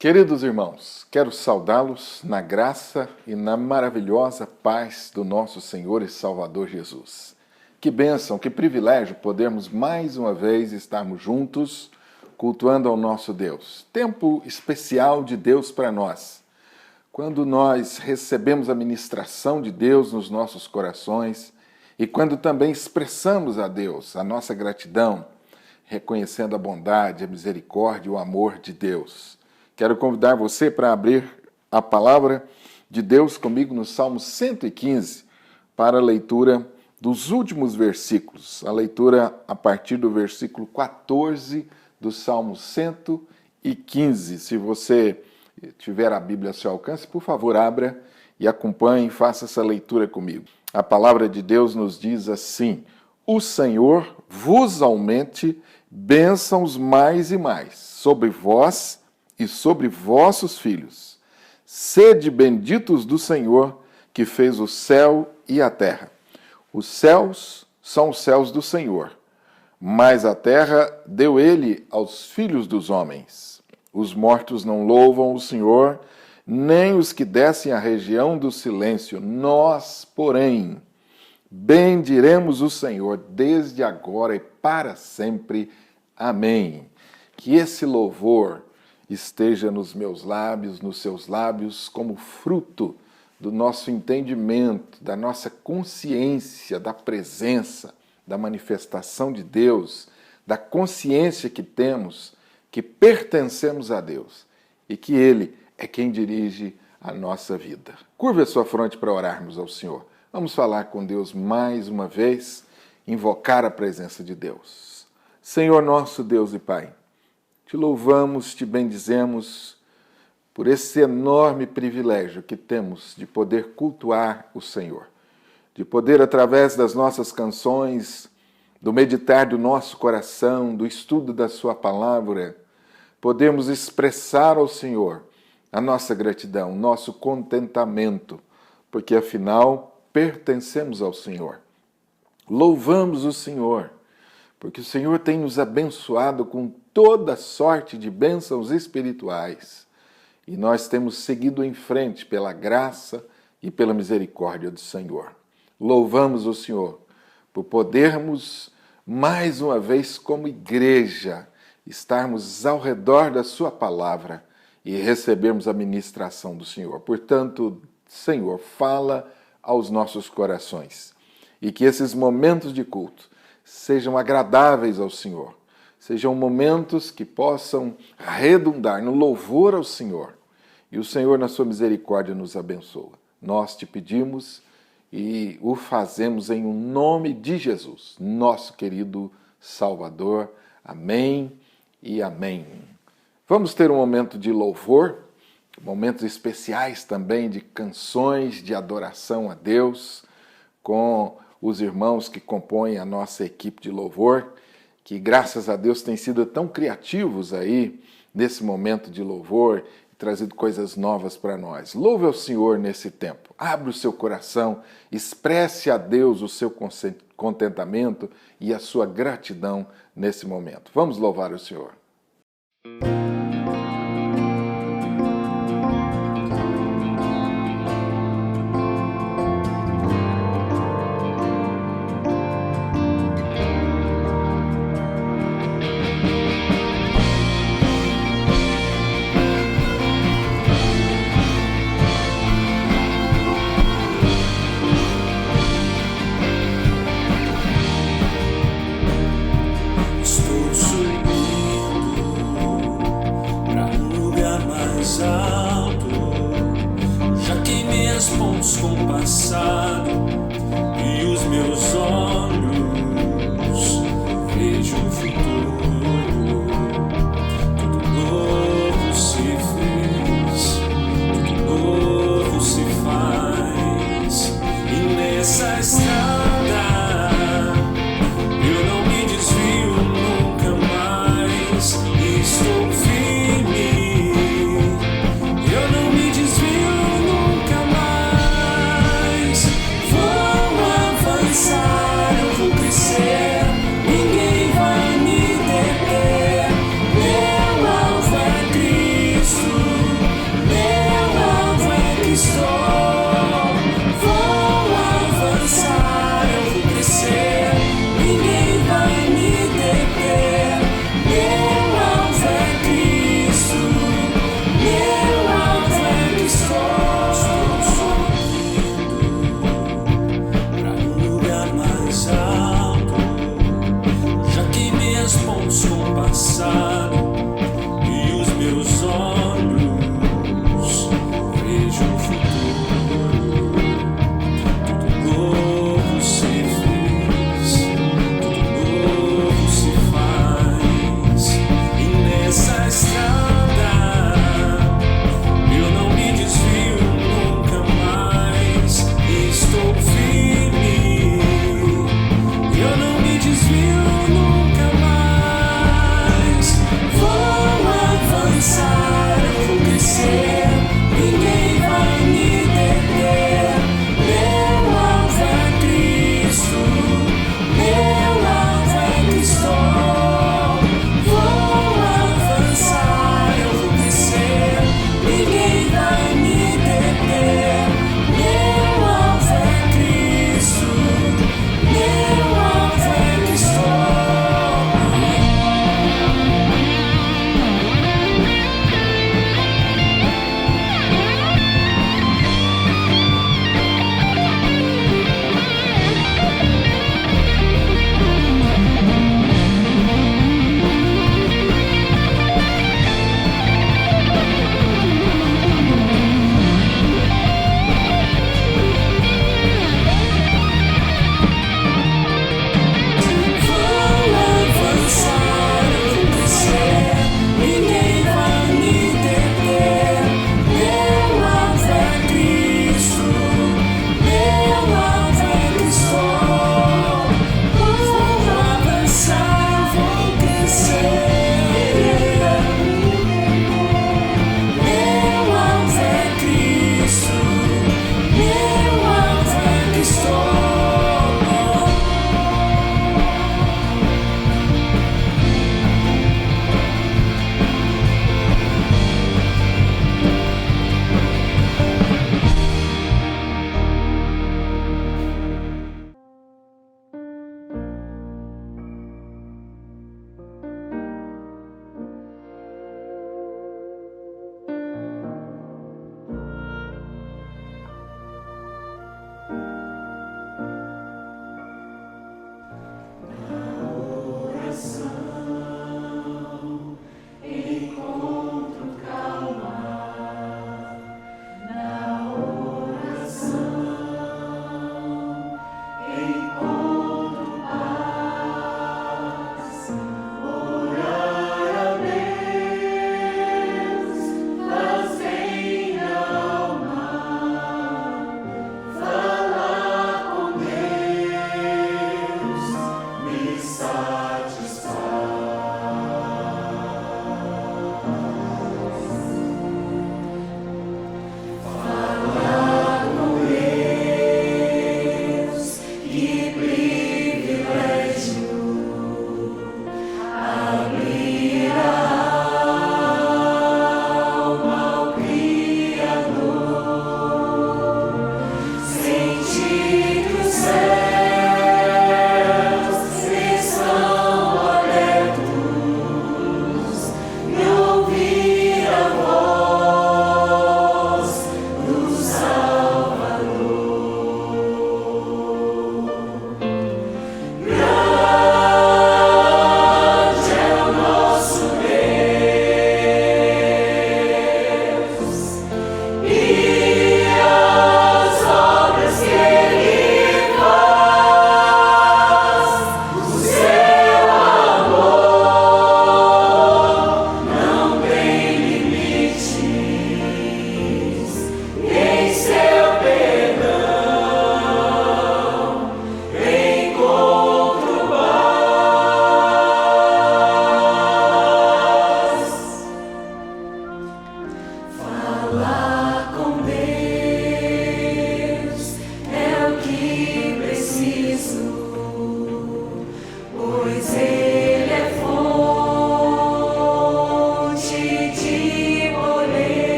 Queridos irmãos, quero saudá-los na graça e na maravilhosa paz do nosso Senhor e Salvador Jesus. Que bênção, que privilégio podermos mais uma vez estarmos juntos, cultuando ao nosso Deus. Tempo especial de Deus para nós. Quando nós recebemos a ministração de Deus nos nossos corações e quando também expressamos a Deus a nossa gratidão, reconhecendo a bondade, a misericórdia e o amor de Deus. Quero convidar você para abrir a palavra de Deus comigo no Salmo 115 para a leitura dos últimos versículos. A leitura a partir do versículo 14 do Salmo 115. Se você tiver a Bíblia ao seu alcance, por favor, abra e acompanhe e faça essa leitura comigo. A palavra de Deus nos diz assim: O Senhor vos aumente bênçãos mais e mais sobre vós e sobre vossos filhos. Sede benditos do Senhor, que fez o céu e a terra. Os céus são os céus do Senhor, mas a terra deu ele aos filhos dos homens. Os mortos não louvam o Senhor, nem os que descem à região do silêncio. Nós, porém, bendiremos o Senhor desde agora e para sempre. Amém. Que esse louvor esteja nos meus lábios, nos seus lábios, como fruto do nosso entendimento, da nossa consciência, da presença, da manifestação de Deus, da consciência que temos, que pertencemos a Deus e que Ele é quem dirige a nossa vida. Curva a sua fronte para orarmos ao Senhor. Vamos falar com Deus mais uma vez, invocar a presença de Deus. Senhor nosso Deus e Pai, te louvamos, te bendizemos por esse enorme privilégio que temos de poder cultuar o Senhor, de poder, através das nossas canções, do meditar do nosso coração, do estudo da sua palavra, podemos expressar ao Senhor a nossa gratidão, nosso contentamento, porque afinal pertencemos ao Senhor. Louvamos o Senhor, porque o Senhor tem nos abençoado com toda sorte de bênçãos espirituais e nós temos seguido em frente pela graça e pela misericórdia do Senhor. Louvamos o Senhor por podermos, mais uma vez como igreja, estarmos ao redor da sua palavra e recebermos a ministração do Senhor. Portanto, Senhor, fala aos nossos corações e que esses momentos de culto sejam agradáveis ao Senhor, sejam momentos que possam redundar no louvor ao Senhor. E o Senhor, na sua misericórdia, nos abençoa. Nós te pedimos e o fazemos em nome de Jesus, nosso querido Salvador. Amém e amém. Vamos ter um momento de louvor, momentos especiais também de canções de adoração a Deus, com os irmãos que compõem a nossa equipe de louvor, que graças a Deus têm sido tão criativos aí nesse momento de louvor e trazido coisas novas para nós. Louve ao Senhor nesse tempo. Abra o seu coração, expresse a Deus o seu contentamento e a sua gratidão nesse momento. Vamos louvar o Senhor. Com o passado e os meus olhos vejo o futuro. Tudo novo se fez, tudo novo se faz, e nessa estrada eu não me desvio nunca mais. Estou firme, eu não me desvio nunca mais. Vou avançar, eu vou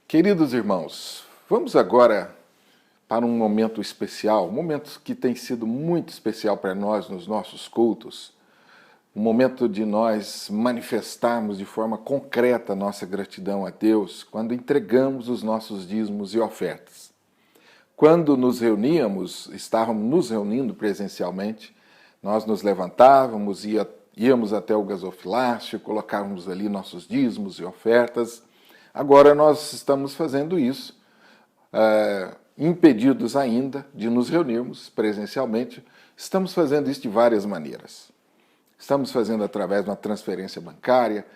Queridos irmãos, vamos agora para um momento especial, um momento que tem sido muito especial para nós nos nossos cultos, um momento de nós manifestarmos de forma concreta a nossa gratidão a Deus quando entregamos os nossos dízimos e ofertas. Quando nos reuníamos, estávamos nos reunindo presencialmente, nós nos levantávamos, íamos até o gasofilácio, colocávamos ali nossos dízimos e ofertas. Agora nós estamos fazendo isso, impedidos ainda de nos reunirmos presencialmente. Estamos fazendo isso de várias maneiras. Estamos fazendo através de uma transferência bancária.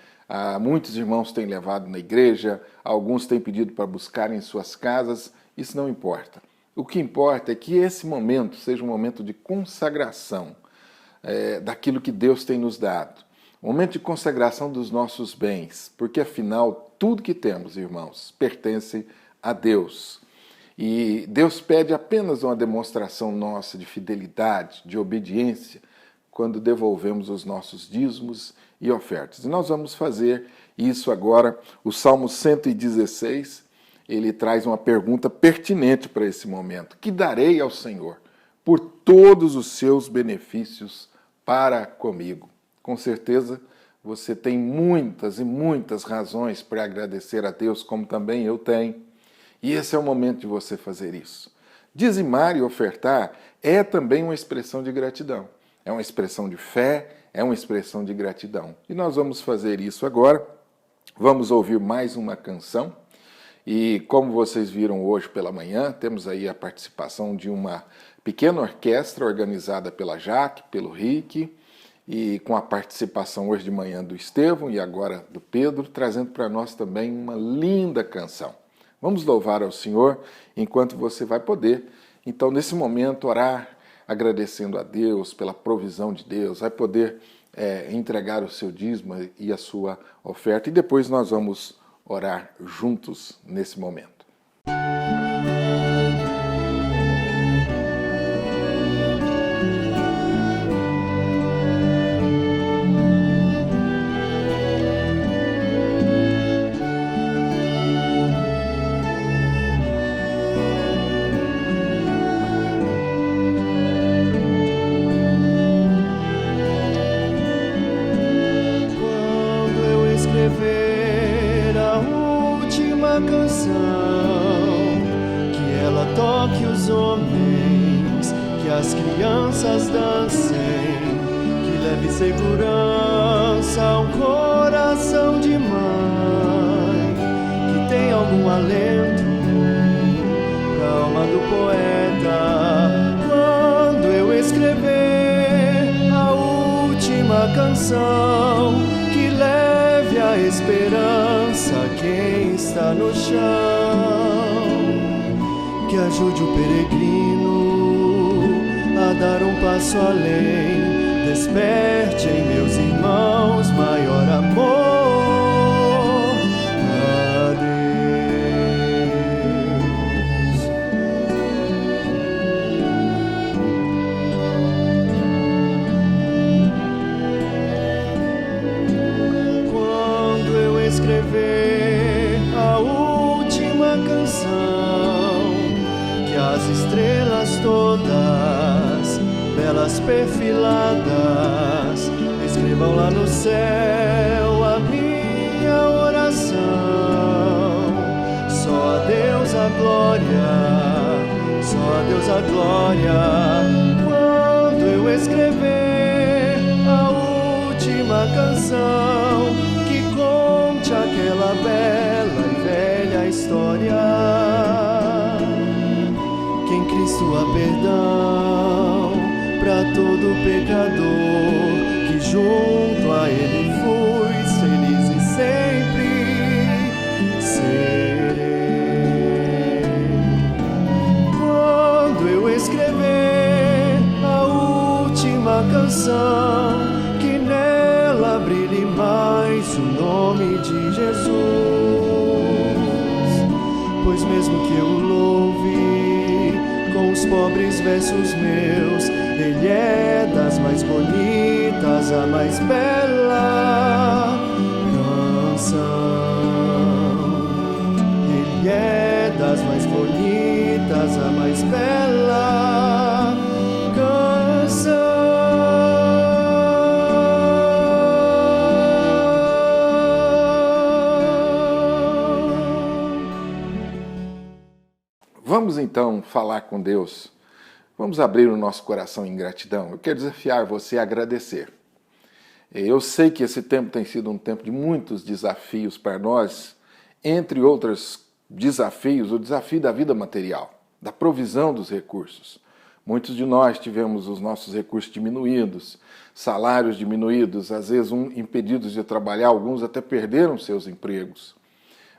Muitos irmãos têm levado na igreja, alguns têm pedido para buscar em suas casas. Isso não importa. O que importa é que esse momento seja um momento de consagração daquilo que Deus tem nos dado. Um momento de consagração dos nossos bens, porque afinal tudo que temos, irmãos, pertence a Deus. E Deus pede apenas uma demonstração nossa de fidelidade, de obediência, quando devolvemos os nossos dízimos e ofertas. E nós vamos fazer isso agora. O Salmo 116, ele traz uma pergunta pertinente para esse momento. Que darei ao Senhor por todos os seus benefícios para comigo? Com certeza você tem muitas e muitas razões para agradecer a Deus, como também eu tenho. E esse é o momento de você fazer isso. Dizimar e ofertar é também uma expressão de gratidão. É uma expressão de fé, é uma expressão de gratidão. E nós vamos fazer isso agora. Vamos ouvir mais uma canção. E como vocês viram hoje pela manhã, temos aí a participação de uma pequena orquestra organizada pela Jaque, pelo Rick, e com a participação hoje de manhã do Estevão e agora do Pedro, trazendo para nós também uma linda canção. Vamos louvar ao Senhor enquanto você vai poder, então, nesse momento, orar, agradecendo a Deus pela provisão de Deus, vai poder entregar o seu dízimo e a sua oferta, e depois nós vamos orar juntos nesse momento. As crianças dancem, que leve segurança ao coração de mãe, que tem algum alento pra alma do poeta. Quando eu escrever a última canção, que leve a esperança a quem está no chão, que ajude o peregrino a dar um passo além, desperte em meus irmãos maior amor a Deus. Quando eu escrever a última canção, que as estrelas todas, belas perfiladas, escrevam lá no céu a minha oração. Só a Deus a glória, só a Deus a glória. Quando eu escrever a última canção, que conte aquela bela e velha história, que em Cristo há perdão para todo pecador, que junto a Ele fui feliz e sempre serei. Quando eu escrever a última canção, que nela brilhe mais o nome de Jesus, pois mesmo que eu louve com os pobres versos meus, Ele é das mais bonitas, a mais bela canção. Ele então falar com Deus. Vamos abrir o nosso coração em gratidão. Eu quero desafiar você a agradecer. Eu sei que esse tempo tem sido um tempo de muitos desafios para nós, entre outros desafios, o desafio da vida material, da provisão dos recursos. Muitos de nós tivemos os nossos recursos diminuídos, salários diminuídos, às vezes impedidos de trabalhar, alguns até perderam seus empregos.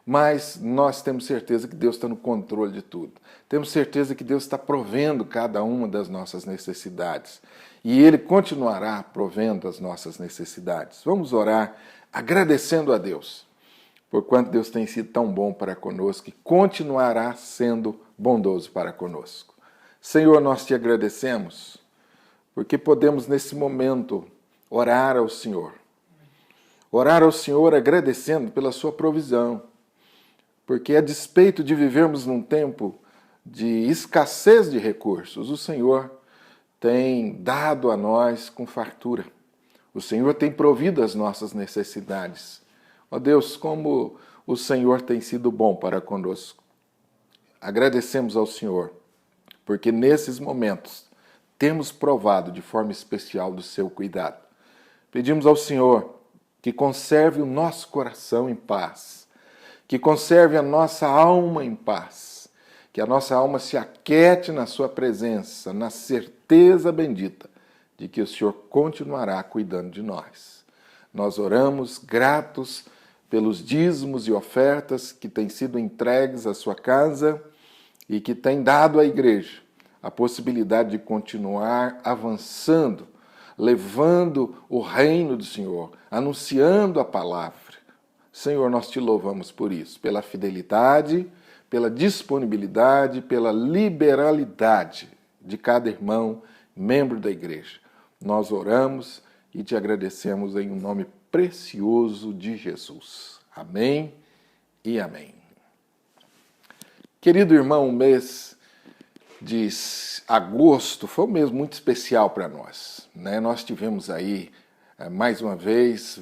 Mas nós temos certeza que Deus está no controle de tudo. Temos certeza que Deus está provendo cada uma das nossas necessidades. E Ele continuará provendo as nossas necessidades. Vamos orar agradecendo a Deus, por quanto Deus tem sido tão bom para conosco e continuará sendo bondoso para conosco. Senhor, nós te agradecemos, porque podemos nesse momento orar ao Senhor. Orar ao Senhor agradecendo pela sua provisão. Porque a despeito de vivermos num tempo de escassez de recursos, o Senhor tem dado a nós com fartura. O Senhor tem provido as nossas necessidades. Ó Deus, como o Senhor tem sido bom para conosco. Agradecemos ao Senhor, porque nesses momentos temos provado de forma especial do seu cuidado. Pedimos ao Senhor que conserve o nosso coração em paz, que conserve a nossa alma em paz, que a nossa alma se aquete na sua presença, na certeza bendita de que o Senhor continuará cuidando de nós. Nós oramos gratos pelos dízimos e ofertas que têm sido entregues à sua casa e que têm dado à igreja a possibilidade de continuar avançando, levando o reino do Senhor, anunciando a palavra. Senhor, nós te louvamos por isso, pela fidelidade, pela disponibilidade, pela liberalidade de cada irmão, membro da igreja. Nós oramos e te agradecemos em um nome precioso de Jesus. Amém e amém. Querido irmão, o mês de agosto foi um mês muito especial para nós, né? Nós tivemos aí, mais uma vez,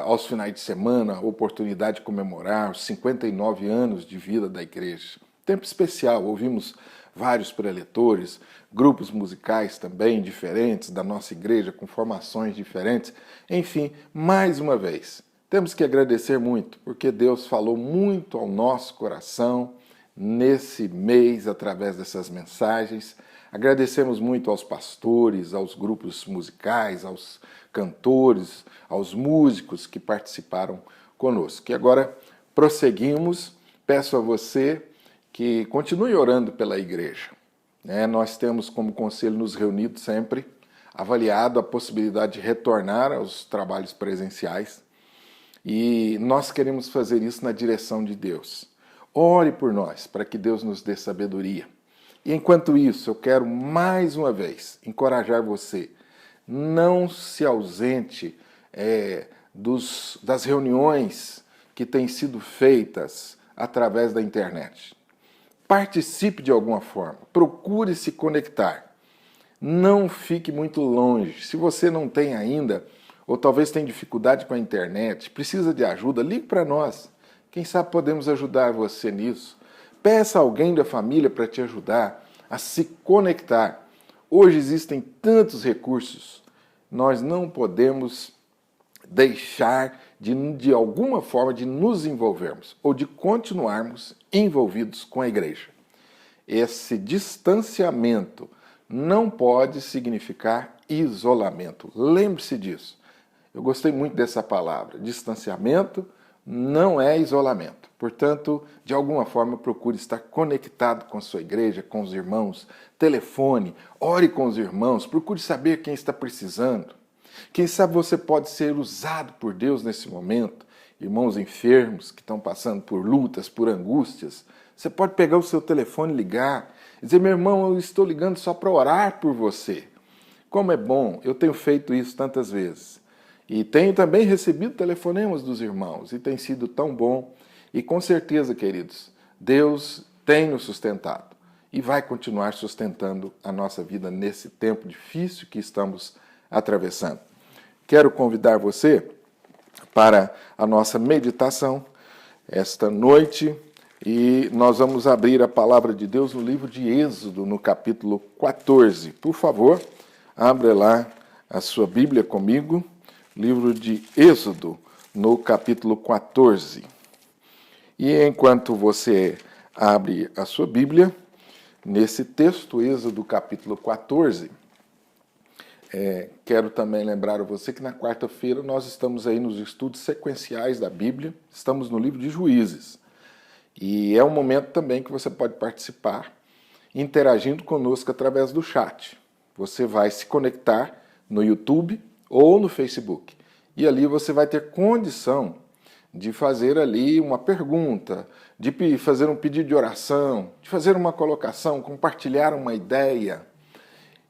aos finais de semana, a oportunidade de comemorar os 59 anos de vida da igreja. Tempo especial, ouvimos vários preletores, grupos musicais também diferentes da nossa igreja, com formações diferentes. Enfim, mais uma vez, temos que agradecer muito, porque Deus falou muito ao nosso coração nesse mês, através dessas mensagens. Agradecemos muito aos pastores, aos grupos musicais, aos cantores, aos músicos que participaram conosco. E agora prosseguimos. Peço a você que continue orando pela igreja. Nós temos como conselho nos reunido sempre, avaliado a possibilidade de retornar aos trabalhos presenciais. E nós queremos fazer isso na direção de Deus. Ore por nós, para que Deus nos dê sabedoria. E enquanto isso, eu quero mais uma vez encorajar você. Não se ausente das reuniões que têm sido feitas através da internet. Participe de alguma forma. Procure se conectar. Não fique muito longe. Se você não tem ainda, ou talvez tenha dificuldade com a internet, precisa de ajuda, ligue para nós. Quem sabe podemos ajudar você nisso. Peça a alguém da família para te ajudar a se conectar. Hoje existem tantos recursos. Nós não podemos deixar de alguma forma de nos envolvermos ou de continuarmos envolvidos com a igreja. Esse distanciamento não pode significar isolamento. Lembre-se disso. Eu gostei muito dessa palavra. Distanciamento não é isolamento. Portanto, de alguma forma, procure estar conectado com a sua igreja, com os irmãos. Telefone, ore com os irmãos, procure saber quem está precisando. Quem sabe você pode ser usado por Deus nesse momento. Irmãos enfermos que estão passando por lutas, por angústias. Você pode pegar o seu telefone e ligar e dizer: meu irmão, eu estou ligando só para orar por você. Como é bom, eu tenho feito isso tantas vezes. E tenho também recebido telefonemas dos irmãos, e tem sido tão bom. E com certeza, queridos, Deus tem nos sustentado e vai continuar sustentando a nossa vida nesse tempo difícil que estamos atravessando. Quero convidar você para a nossa meditação esta noite. E nós vamos abrir a palavra de Deus no livro de Êxodo, no capítulo 14. Por favor, abra lá a sua Bíblia comigo, livro de Êxodo, no capítulo 14. E enquanto você abre a sua Bíblia, nesse texto, Êxodo capítulo 14, quero também lembrar a você que na quarta-feira nós estamos aí nos estudos sequenciais da Bíblia, estamos no livro de Juízes. E é um momento também que você pode participar interagindo conosco através do chat. Você vai se conectar no YouTube ou no Facebook. E ali você vai ter condição de fazer ali uma pergunta, de fazer um pedido de oração, de fazer uma colocação, compartilhar uma ideia.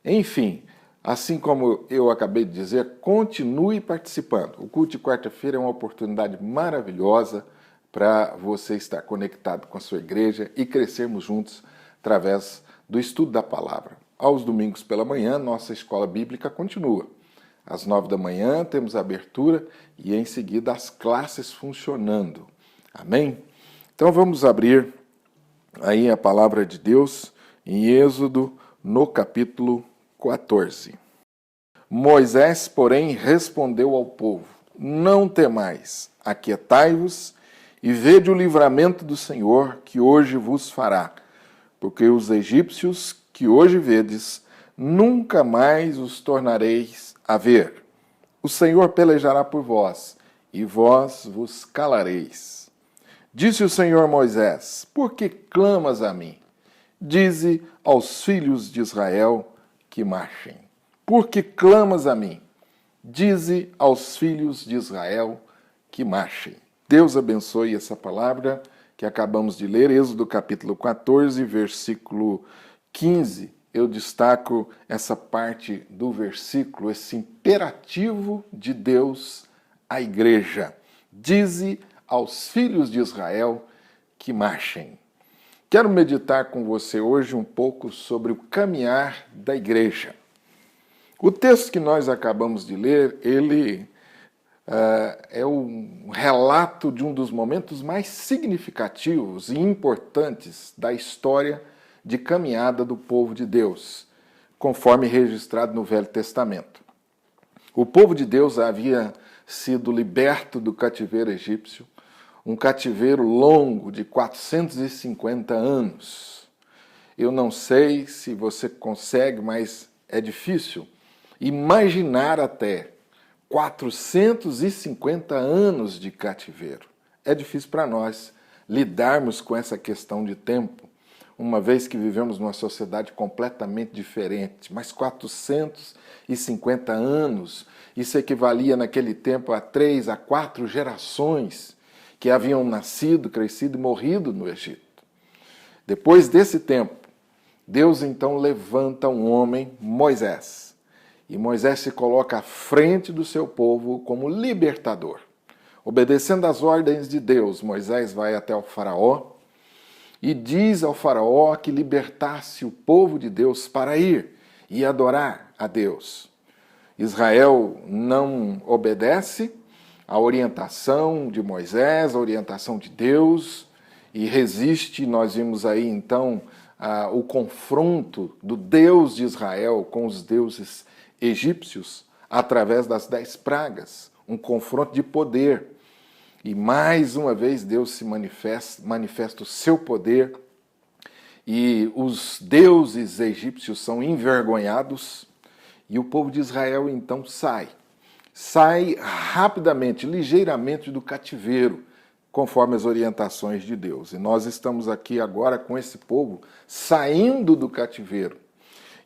Enfim, assim como eu acabei de dizer, continue participando. O culto de quarta-feira é uma oportunidade maravilhosa para você estar conectado com a sua igreja e crescermos juntos através do estudo da palavra. Aos domingos pela manhã, nossa escola bíblica continua. Às 9 da manhã temos a abertura e em seguida as classes funcionando. Amém? Então vamos abrir aí a palavra de Deus em Êxodo, no capítulo 14. Moisés, porém, respondeu ao povo: não temais, aquietai-vos e vede o livramento do Senhor que hoje vos fará, porque os egípcios que hoje vedes, nunca mais os tornareis a ver. O Senhor pelejará por vós, e vós vos calareis. Disse o Senhor a Moisés: por que clamas a mim? Dize aos filhos de Israel que marchem. Por que clamas a mim? Dize aos filhos de Israel que marchem. Deus abençoe essa palavra que acabamos de ler, Êxodo capítulo 14, versículo 15. Eu destaco essa parte do versículo, esse imperativo de Deus à igreja. Dize aos filhos de Israel que marchem. Quero meditar com você hoje um pouco sobre o caminhar da igreja. O texto que nós acabamos de ler, ele é um relato de um dos momentos mais significativos e importantes da história de caminhada do povo de Deus, conforme registrado no Velho Testamento. O povo de Deus havia sido liberto do cativeiro egípcio, um cativeiro longo de 450 anos. Eu não sei se você consegue, mas é difícil imaginar até 450 anos de cativeiro. É difícil para nós lidarmos com essa questão de tempo, uma vez que vivemos numa sociedade completamente diferente. Mas 450 anos, isso equivalia naquele tempo a 3 a 4 gerações que haviam nascido, crescido e morrido no Egito. Depois desse tempo, Deus então levanta um homem, Moisés. E Moisés se coloca à frente do seu povo como libertador. Obedecendo às ordens de Deus, Moisés vai até o faraó e diz ao faraó que libertasse o povo de Deus para ir e adorar a Deus. Israel não obedece à orientação de Moisés, à orientação de Deus, e resiste. Nós vimos aí então o confronto do Deus de Israel com os deuses egípcios através das 10 pragas, um confronto de poder. E mais uma vez Deus se manifesta o seu poder e os deuses egípcios são envergonhados e o povo de Israel então sai rapidamente, ligeiramente do cativeiro, conforme as orientações de Deus. E nós estamos aqui agora com esse povo saindo do cativeiro.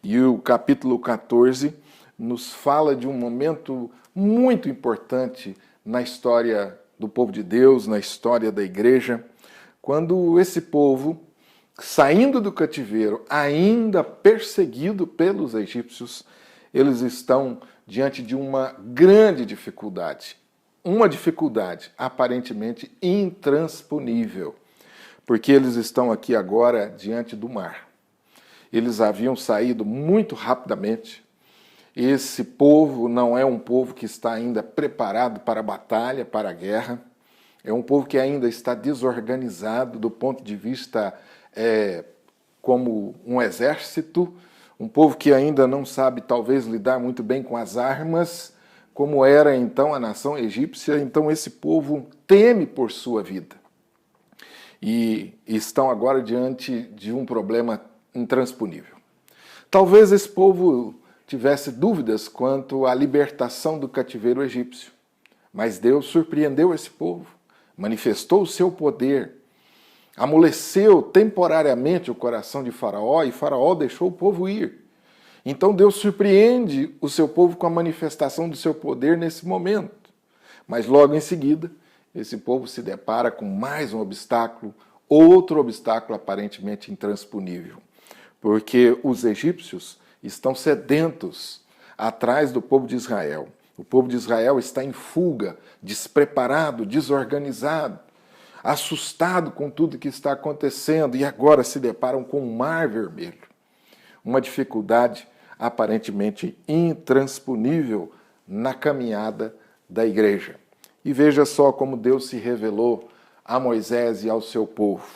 E o capítulo 14 nos fala de um momento muito importante na história do povo de Deus, na história da igreja, quando esse povo, saindo do cativeiro, ainda perseguido pelos egípcios, eles estão diante de uma grande dificuldade. Uma dificuldade aparentemente intransponível, porque eles estão aqui agora diante do mar. Eles haviam saído muito rapidamente. Esse povo não é um povo que está ainda preparado para a batalha, para a guerra. É um povo que ainda está desorganizado do ponto de vista como um exército, um povo que ainda não sabe, talvez, lidar muito bem com as armas, como era então a nação egípcia. Então esse povo teme por sua vida. E estão agora diante de um problema intransponível. Talvez esse povo tivesse dúvidas quanto à libertação do cativeiro egípcio, mas Deus surpreendeu esse povo, manifestou o seu poder, amoleceu temporariamente o coração de Faraó e Faraó deixou o povo ir. Então Deus surpreende o seu povo com a manifestação do seu poder nesse momento. Mas logo em seguida, esse povo se depara com mais um obstáculo, outro obstáculo aparentemente intransponível. Porque os egípcios estão sedentos atrás do povo de Israel. O povo de Israel está em fuga, despreparado, desorganizado, assustado com tudo que está acontecendo e agora se deparam com o Mar Vermelho. Uma dificuldade aparentemente intransponível na caminhada da igreja. E veja só como Deus se revelou a Moisés e ao seu povo.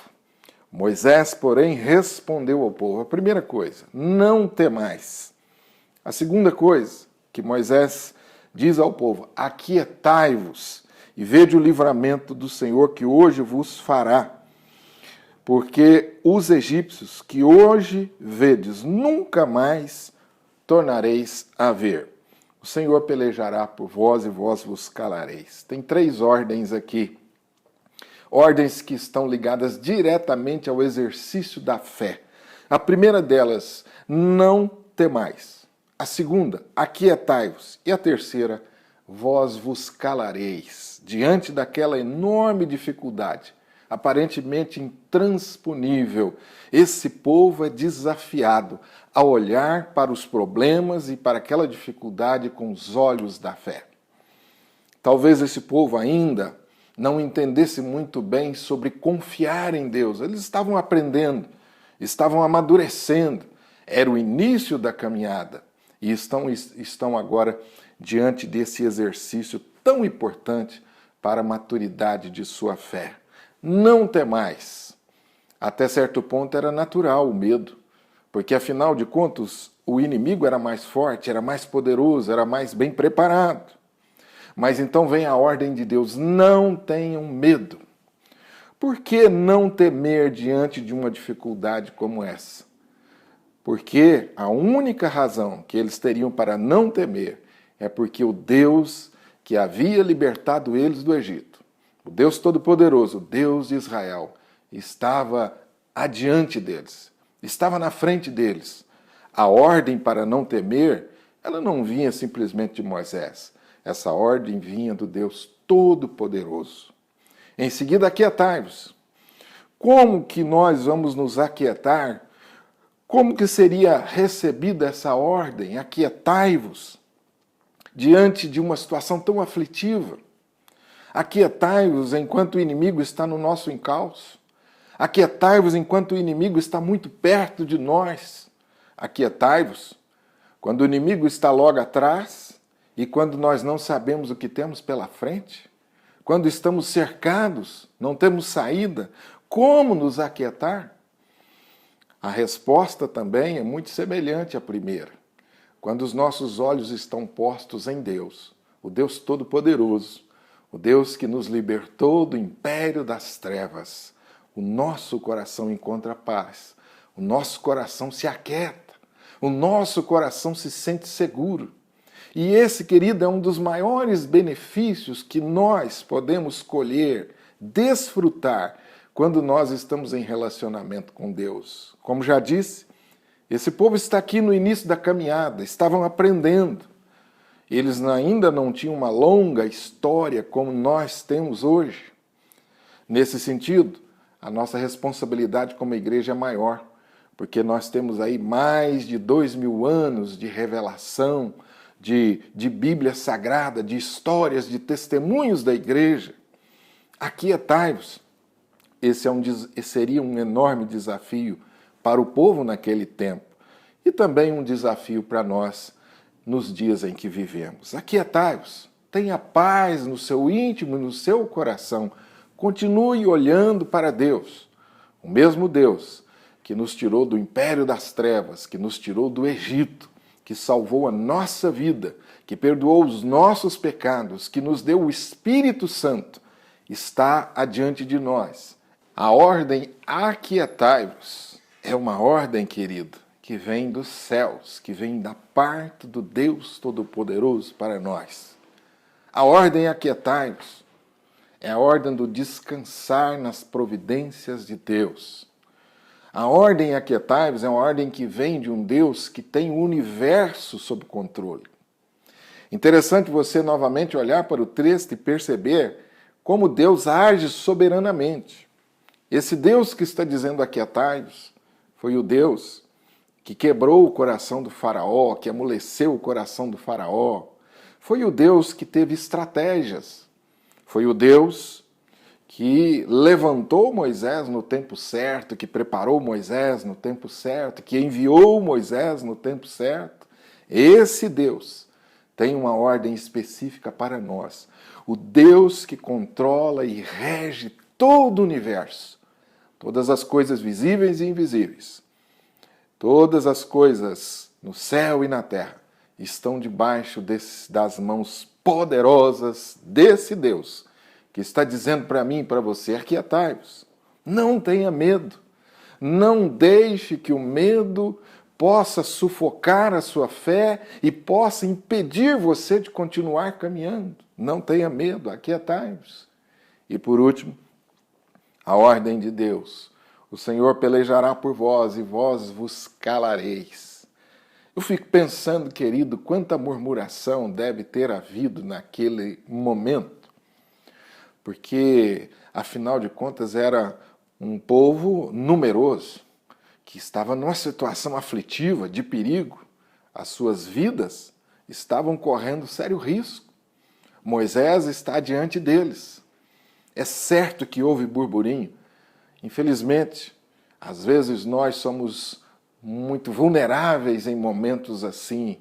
Moisés, porém, respondeu ao povo. A primeira coisa, não temais. A segunda coisa que Moisés diz ao povo, aquietai-vos e vede o livramento do Senhor que hoje vos fará. Porque os egípcios que hoje vedes, nunca mais tornareis a ver. O Senhor pelejará por vós e vós vos calareis. Tem 3 ordens aqui. Ordens que estão ligadas diretamente ao exercício da fé. A primeira delas, não temais. A segunda, aquietai-vos. E a terceira, vós vos calareis. Diante daquela enorme dificuldade, aparentemente intransponível, esse povo é desafiado a olhar para os problemas e para aquela dificuldade com os olhos da fé. Talvez esse povo ainda não entendesse muito bem sobre confiar em Deus. Eles estavam aprendendo, estavam amadurecendo. Era o início da caminhada e estão agora diante desse exercício tão importante para a maturidade de sua fé. Não temais. Até certo ponto era natural o medo, porque afinal de contas o inimigo era mais forte, era mais poderoso, era mais bem preparado. Mas então vem a ordem de Deus, não tenham medo. Por que não temer diante de uma dificuldade como essa? Porque a única razão que eles teriam para não temer é porque o Deus que havia libertado eles do Egito, o Deus Todo-Poderoso, o Deus de Israel, estava adiante deles, estava na frente deles. A ordem para não temer, ela não vinha simplesmente de Moisés. Essa ordem vinha do Deus Todo-Poderoso. Em seguida, aquietai-vos. Como que nós vamos nos aquietar? Como que seria recebida essa ordem? Aquietai-vos diante de uma situação tão aflitiva. Aquietai-vos enquanto o inimigo está no nosso encalço. Aquietai-vos enquanto o inimigo está muito perto de nós. Aquietai-vos quando o inimigo está logo atrás e quando nós não sabemos o que temos pela frente. Quando estamos cercados, não temos saída. Como nos aquietar? A resposta também é muito semelhante à primeira. Quando os nossos olhos estão postos em Deus, o Deus Todo-Poderoso, o Deus que nos libertou do império das trevas, o nosso coração encontra paz, o nosso coração se aquieta, o nosso coração se sente seguro. E esse, querido, é um dos maiores benefícios que nós podemos colher, desfrutar, quando nós estamos em relacionamento com Deus. Como já disse, esse povo está aqui no início da caminhada, estavam aprendendo. Eles ainda não tinham uma longa história como nós temos hoje. Nesse sentido, a nossa responsabilidade como igreja é maior, porque nós temos aí mais de 2000 anos de revelação, de Bíblia Sagrada, de histórias, de testemunhos da igreja. Aquietai-vos. Esse seria um enorme desafio para o povo naquele tempo e também um desafio para nós nos dias em que vivemos. Aquietai-vos, tenha paz no seu íntimo e no seu coração, Continue olhando para Deus, o mesmo Deus que nos tirou do império das trevas, que nos tirou do Egito, que salvou a nossa vida, que perdoou os nossos pecados, que nos deu o Espírito Santo, está adiante de nós. A ordem aquietai-vos é uma ordem, querido, que vem dos céus, que vem da parte do Deus Todo-Poderoso para nós. A ordem aquietai-vos é a ordem do descansar nas providências de Deus. A ordem aquietai-vos é uma ordem que vem de um Deus que tem o universo sob controle. Interessante você novamente olhar para o texto e perceber como Deus age soberanamente. Esse Deus que está dizendo aquietai-vos foi o Deus que quebrou o coração do faraó, que amoleceu o coração do faraó. Foi o Deus que teve estratégias. Foi o Deus que levantou Moisés no tempo certo, que preparou Moisés no tempo certo, que enviou Moisés no tempo certo. Esse Deus tem uma ordem específica para nós. O Deus que controla e rege todo o universo, todas as coisas visíveis e invisíveis, todas as coisas no céu e na terra, estão debaixo das mãos poderosas desse Deus, que está dizendo para mim e para você: aquietai-vos, não tenha medo, não deixe que o medo possa sufocar a sua fé e possa impedir você de continuar caminhando. Não tenha medo, aquietai-vos. E por último, a ordem de Deus: o Senhor pelejará por vós e vós vos calareis. Eu fico pensando, querido, quanta murmuração deve ter havido naquele momento, porque, afinal de contas, era um povo numeroso, que estava numa situação aflitiva, de perigo. As suas vidas estavam correndo sério risco. Moisés está diante deles. É certo que houve burburinho. Infelizmente, às vezes nós somos muito vulneráveis em momentos assim.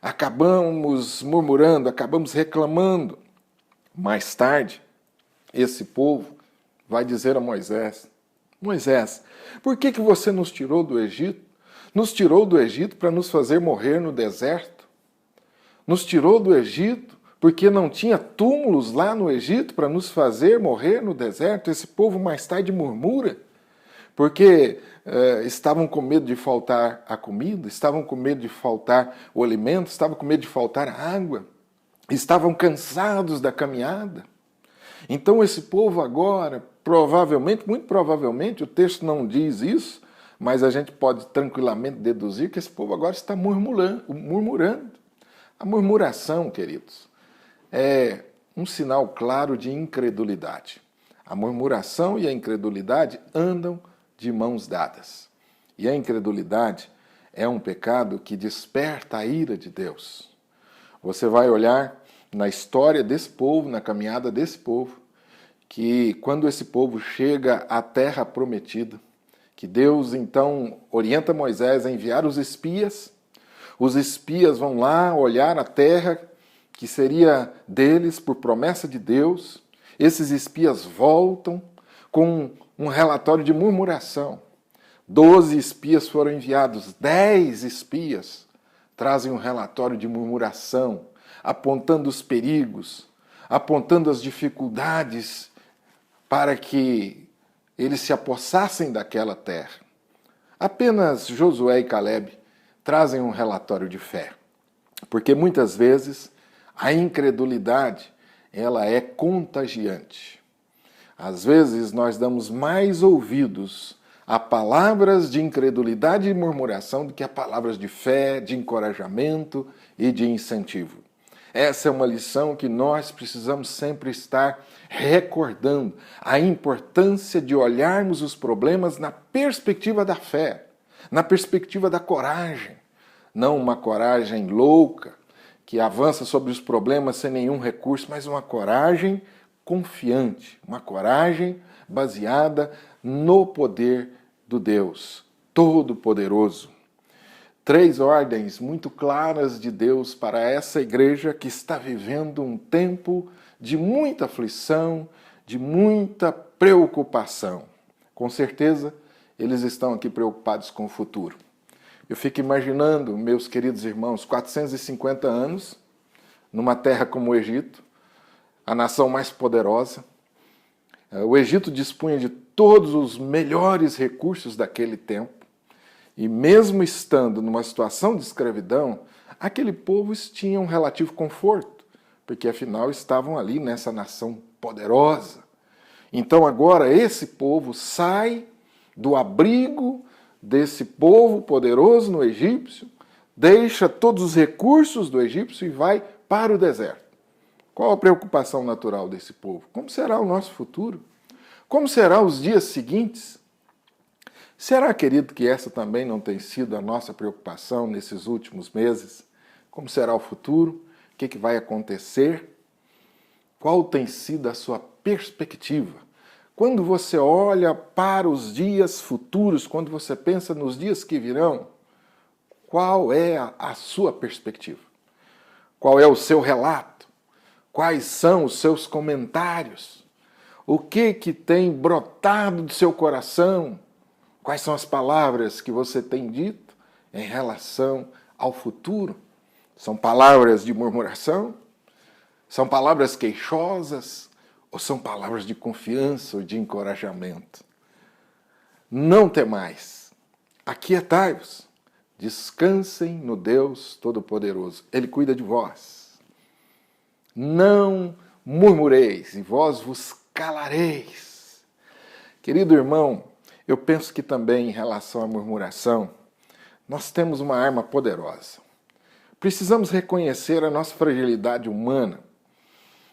Acabamos murmurando, acabamos reclamando. Mais tarde, esse povo vai dizer a Moisés: Moisés, por que você nos tirou do Egito? Nos tirou do Egito para nos fazer morrer no deserto? Nos tirou do Egito porque não tinha túmulos lá no Egito para nos fazer morrer no deserto? Esse povo mais tarde murmura, porque estavam com medo de faltar a comida, estavam com medo de faltar o alimento, estavam com medo de faltar a água, estavam cansados da caminhada. Então esse povo agora, provavelmente, muito provavelmente, o texto não diz isso, mas a gente pode tranquilamente deduzir que esse povo agora está murmurando. A murmuração, queridos, é um sinal claro de incredulidade. A murmuração e a incredulidade andam de mãos dadas. E a incredulidade é um pecado que desperta a ira de Deus. Você vai olhar na história desse povo, na caminhada desse povo, que quando esse povo chega à terra prometida, que Deus então orienta Moisés a enviar os espias vão lá olhar a terra que seria deles por promessa de Deus. Esses espias voltam com um relatório de murmuração. 12 espias foram enviados, 10 espias trazem um relatório de murmuração, apontando os perigos, apontando as dificuldades para que eles se apossassem daquela terra. Apenas Josué e Calebe trazem um relatório de fé, porque muitas vezes a incredulidade ela é contagiante. Às vezes nós damos mais ouvidos a palavras de incredulidade e murmuração do que a palavras de fé, de encorajamento e de incentivo. Essa é uma lição que nós precisamos sempre estar recordando, a importância de olharmos os problemas na perspectiva da fé, na perspectiva da coragem, não uma coragem louca que avança sobre os problemas sem nenhum recurso, mas uma coragem confiante, uma coragem baseada no poder do Deus Todo-Poderoso. 3 ordens muito claras de Deus para essa igreja que está vivendo um tempo de muita aflição, de muita preocupação. Com certeza, eles estão aqui preocupados com o futuro. Eu fico imaginando, meus queridos irmãos, 450 anos, numa terra como o Egito, a nação mais poderosa. O Egito dispunha de todos os melhores recursos daquele tempo, e mesmo estando numa situação de escravidão, aquele povo tinha um relativo conforto, porque afinal estavam ali nessa nação poderosa. Então agora esse povo sai do abrigo desse povo poderoso no egípcio, deixa todos os recursos do egípcio e vai para o deserto. Qual a preocupação natural desse povo? Como será o nosso futuro? Como serão os dias seguintes? Será, querido, que essa também não tem sido a nossa preocupação nesses últimos meses? Como será o futuro? O que vai acontecer? Qual tem sido a sua perspectiva? Quando você olha para os dias futuros, quando você pensa nos dias que virão, qual é a sua perspectiva? Qual é o seu relato? Quais são os seus comentários? O que tem brotado do seu coração? Quais são as palavras que você tem dito em relação ao futuro? São palavras de murmuração? São palavras queixosas? Ou são palavras de confiança ou de encorajamento? Não temais, aquietai-vos, descansem no Deus Todo-Poderoso. Ele cuida de vós. Não murmureis, e vós vos calareis. Querido irmão, eu penso que também em relação à murmuração, nós temos uma arma poderosa. Precisamos reconhecer a nossa fragilidade humana.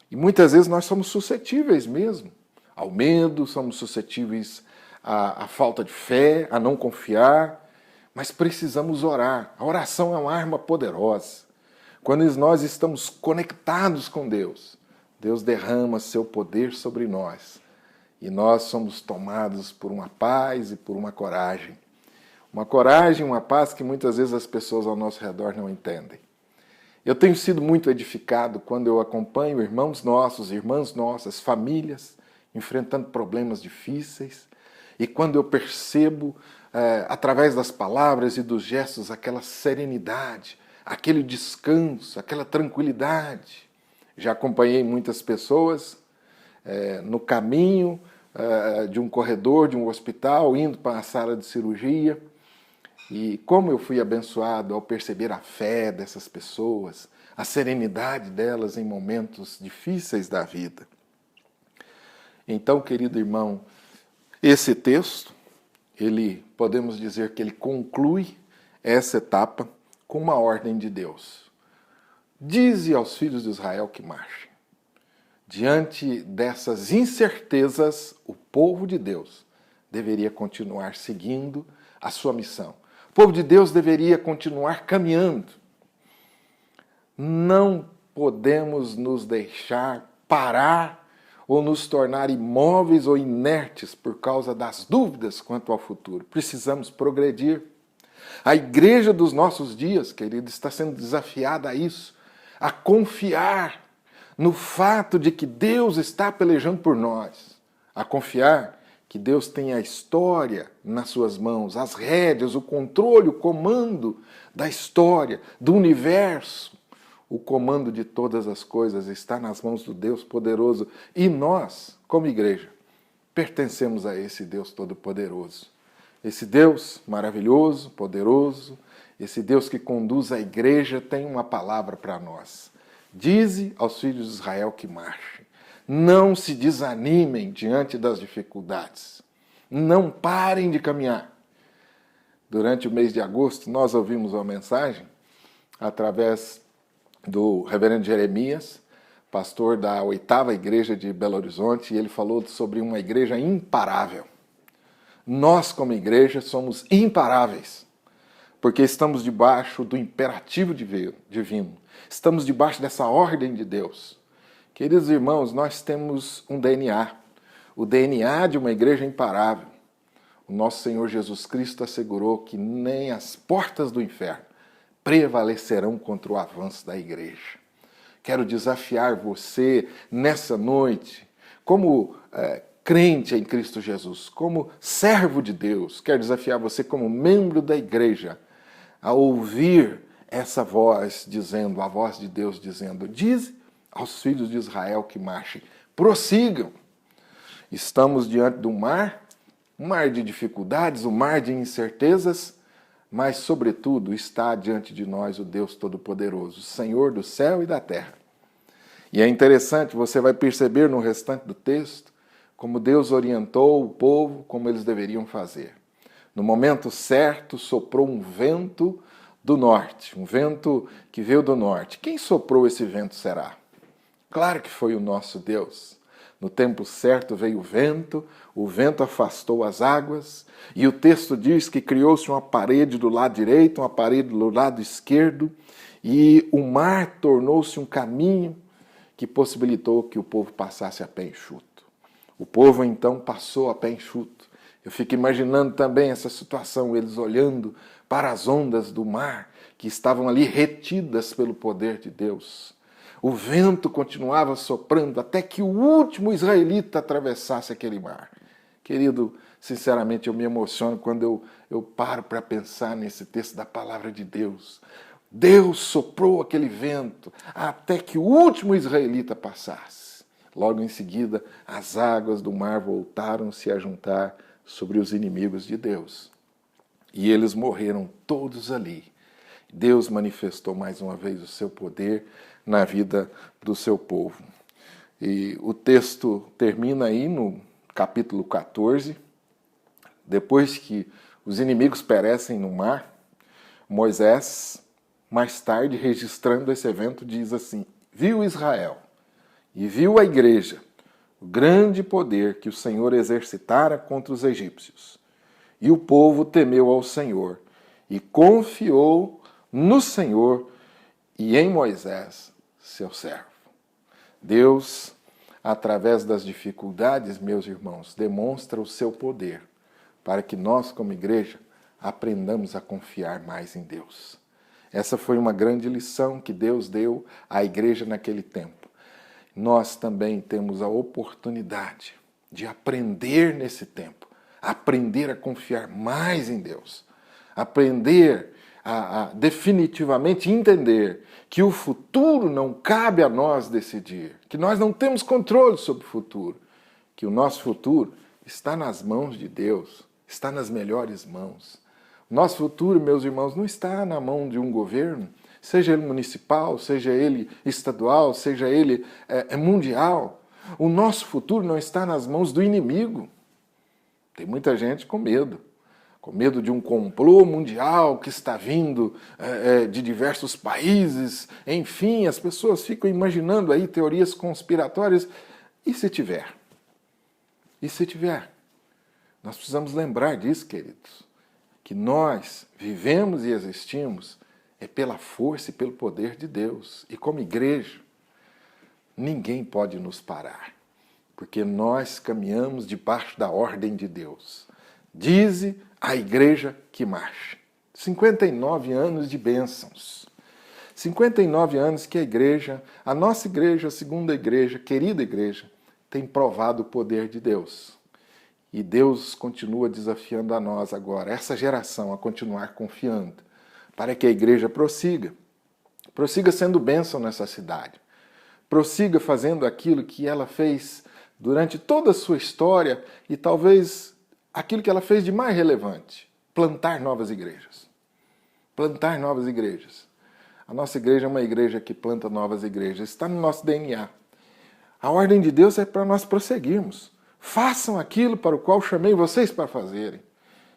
E muitas vezes nós somos suscetíveis mesmo ao medo, somos suscetíveis à falta de fé, a não confiar, mas precisamos orar. A oração é uma arma poderosa. Quando nós estamos conectados com Deus, Deus derrama seu poder sobre nós e nós somos tomados por uma paz e por uma coragem. Uma coragem, uma paz que muitas vezes as pessoas ao nosso redor não entendem. Eu tenho sido muito edificado quando eu acompanho irmãos nossos, irmãs nossas, famílias, enfrentando problemas difíceis, e quando eu percebo, através das palavras e dos gestos, aquela serenidade, aquele descanso, aquela tranquilidade. Já acompanhei muitas pessoas no caminho de um corredor, de um hospital, indo para a sala de cirurgia, e como eu fui abençoado ao perceber a fé dessas pessoas, a serenidade delas em momentos difíceis da vida. Então, querido irmão, esse texto, podemos dizer que ele conclui essa etapa com uma ordem de Deus. Dize aos filhos de Israel que marchem. Diante dessas incertezas, o povo de Deus deveria continuar seguindo a sua missão. O povo de Deus deveria continuar caminhando. Não podemos nos deixar parar ou nos tornar imóveis ou inertes por causa das dúvidas quanto ao futuro. Precisamos progredir. A igreja dos nossos dias, querido, está sendo desafiada a isso, a confiar no fato de que Deus está pelejando por nós, a confiar que Deus tem a história nas suas mãos, as rédeas, o controle, o comando da história, do universo. O comando de todas as coisas está nas mãos do Deus poderoso. E nós, como igreja, pertencemos a esse Deus todo-poderoso. Esse Deus maravilhoso, poderoso, esse Deus que conduz a igreja tem uma palavra para nós. Dize aos filhos de Israel que marchem. Não se desanimem diante das dificuldades. Não parem de caminhar. Durante o mês de agosto, nós ouvimos uma mensagem através do reverendo Jeremias, pastor da 8ª Igreja de Belo Horizonte, e ele falou sobre uma igreja imparável. Nós, como igreja, somos imparáveis, porque estamos debaixo do imperativo divino. Estamos debaixo dessa ordem de Deus. Queridos irmãos, nós temos um DNA, o DNA de uma igreja imparável. O nosso Senhor Jesus Cristo assegurou que nem as portas do inferno prevalecerão contra o avanço da igreja. Quero desafiar você nessa noite, como crente em Cristo Jesus, como servo de Deus, quero desafiar você como membro da igreja a ouvir essa voz dizendo, a voz de Deus dizendo, diz aos filhos de Israel que marchem, prossigam. Estamos diante de um mar de dificuldades, um mar de incertezas, mas, sobretudo, está diante de nós o Deus Todo-Poderoso, Senhor do céu e da terra. E é interessante, você vai perceber no restante do texto, como Deus orientou o povo, como eles deveriam fazer. No momento certo, soprou um vento do norte, um vento que veio do norte. Quem soprou esse vento será? Claro que foi o nosso Deus. No tempo certo veio o vento afastou as águas, e o texto diz que criou-se uma parede do lado direito, uma parede do lado esquerdo, e o mar tornou-se um caminho que possibilitou que o povo passasse a pé enxuto. O povo então passou a pé enxuto. Eu fico imaginando também essa situação, eles olhando para as ondas do mar, que estavam ali retidas pelo poder de Deus. O vento continuava soprando até que o último israelita atravessasse aquele mar. Querido, sinceramente eu me emociono quando eu paro para pensar nesse texto da palavra de Deus. Deus soprou aquele vento até que o último israelita passasse. Logo em seguida, as águas do mar voltaram-se a juntar sobre os inimigos de Deus. E eles morreram todos ali. Deus manifestou mais uma vez o seu poder na vida do seu povo. E o texto termina aí no capítulo 14. Depois que os inimigos perecem no mar, Moisés, mais tarde, registrando esse evento, diz assim: viu Israel e viu a igreja o grande poder que o Senhor exercitara contra os egípcios. E o povo temeu ao Senhor e confiou no Senhor e em Moisés, seu servo. Deus, através das dificuldades, meus irmãos, demonstra o seu poder para que nós, como igreja, aprendamos a confiar mais em Deus. Essa foi uma grande lição que Deus deu à igreja naquele tempo. Nós também temos a oportunidade de aprender nesse tempo, aprender a confiar mais em Deus, aprender a definitivamente entender que o futuro não cabe a nós decidir, que nós não temos controle sobre o futuro, que o nosso futuro está nas mãos de Deus, está nas melhores mãos. O nosso futuro, meus irmãos, não está na mão de um governo, seja ele municipal, seja ele estadual, seja ele mundial. O nosso futuro não está nas mãos do inimigo. Tem muita gente com medo de um complô mundial que está vindo de diversos países. Enfim, as pessoas ficam imaginando aí teorias conspiratórias. E se tiver? E se tiver? Nós precisamos lembrar disso, queridos, que nós vivemos e existimos pela força e pelo poder de Deus. E como igreja, ninguém pode nos parar, porque nós caminhamos debaixo da ordem de Deus. Dize a igreja que marche. 59 anos de bênçãos. 59 anos que a igreja, a nossa igreja, a segunda igreja, querida igreja, tem provado o poder de Deus. E Deus continua desafiando a nós agora, essa geração, a continuar confiando, para que a igreja prossiga. Prossiga sendo bênção nessa cidade. Prossiga fazendo aquilo que ela fez durante toda a sua história e talvez aquilo que ela fez de mais relevante, plantar novas igrejas. Plantar novas igrejas. A nossa igreja é uma igreja que planta novas igrejas, está no nosso DNA. A ordem de Deus é para nós prosseguirmos. Façam aquilo para o qual chamei vocês para fazerem.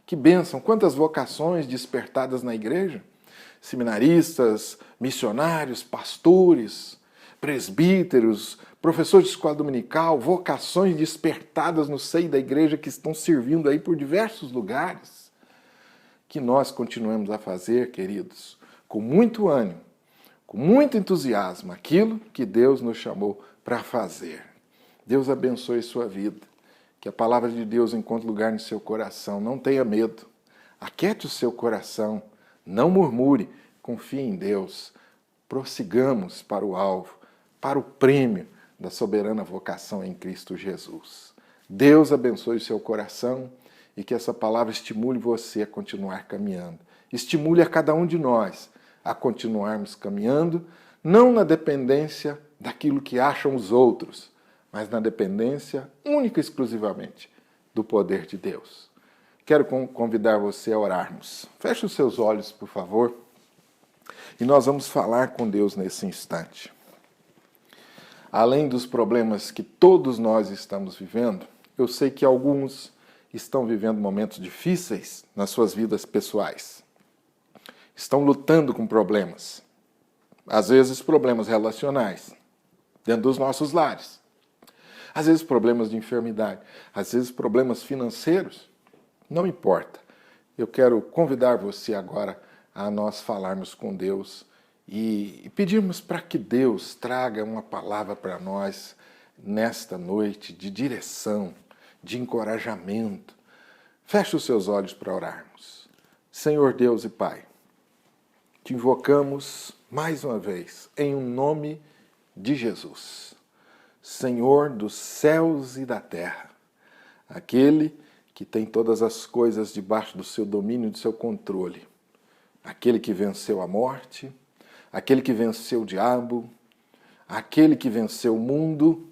Que bênção, quantas vocações despertadas na igreja. Seminaristas, missionários, pastores, presbíteros, professores de escola dominical, vocações despertadas no seio da igreja que estão servindo aí por diversos lugares. Que nós continuemos a fazer, queridos, com muito ânimo, com muito entusiasmo, aquilo que Deus nos chamou para fazer. Deus abençoe sua vida. Que a palavra de Deus encontre lugar no seu coração. Não tenha medo. Aquiete o seu coração. Não murmure. Confie em Deus. Prossigamos para o alvo, para o prêmio da soberana vocação em Cristo Jesus. Deus abençoe o seu coração e que essa palavra estimule você a continuar caminhando. Estimule a cada um de nós a continuarmos caminhando, não na dependência daquilo que acham os outros, mas na dependência única e exclusivamente do poder de Deus. Quero convidar você a orarmos. Feche os seus olhos, por favor, e nós vamos falar com Deus nesse instante. Além dos problemas que todos nós estamos vivendo, eu sei que alguns estão vivendo momentos difíceis nas suas vidas pessoais. Estão lutando com problemas. Às vezes problemas relacionais, dentro dos nossos lares. Às vezes problemas de enfermidade. Às vezes problemas financeiros. Não importa. Eu quero convidar você agora a nós falarmos com Deus e pedirmos para que Deus traga uma palavra para nós nesta noite de direção, de encorajamento. Feche os seus olhos para orarmos. Senhor Deus e Pai, te invocamos mais uma vez em nome de Jesus, Senhor dos céus e da terra, aquele que tem todas as coisas debaixo do seu domínio e do seu controle, aquele que venceu a morte, aquele que venceu o diabo, aquele que venceu o mundo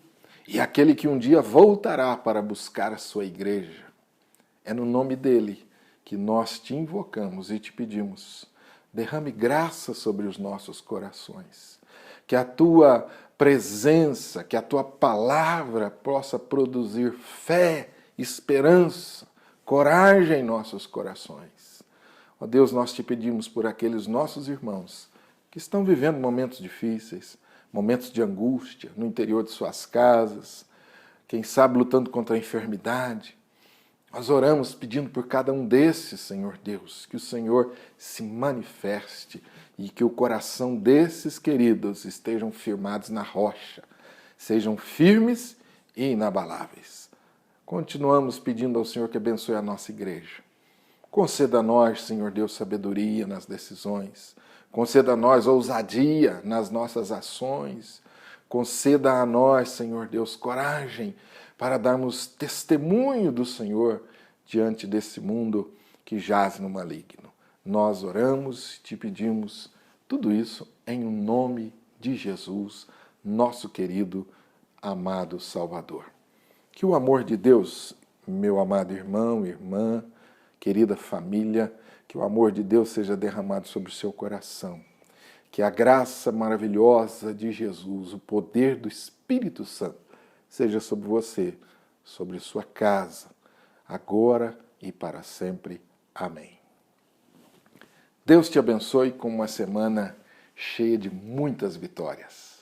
e aquele que um dia voltará para buscar a sua igreja. É no nome dele que nós te invocamos e te pedimos, derrame graça sobre os nossos corações, que a tua presença, que a tua palavra possa produzir fé, esperança, coragem em nossos corações. Ó Deus, nós te pedimos por aqueles nossos irmãos que estão vivendo momentos difíceis, momentos de angústia no interior de suas casas, quem sabe lutando contra a enfermidade. Nós oramos pedindo por cada um desses, Senhor Deus, que o Senhor se manifeste e que o coração desses queridos estejam firmados na rocha, sejam firmes e inabaláveis. Continuamos pedindo ao Senhor que abençoe a nossa igreja. Conceda a nós, Senhor Deus, sabedoria nas decisões. Conceda a nós ousadia nas nossas ações. Conceda a nós, Senhor Deus, coragem para darmos testemunho do Senhor diante desse mundo que jaz no maligno. Nós oramos e te pedimos tudo isso em nome de Jesus, nosso querido, amado Salvador. Que o amor de Deus, meu amado irmão, irmã, querida família, que o amor de Deus seja derramado sobre o seu coração. Que a graça maravilhosa de Jesus, o poder do Espírito Santo, seja sobre você, sobre sua casa, agora e para sempre. Amém. Deus te abençoe com uma semana cheia de muitas vitórias.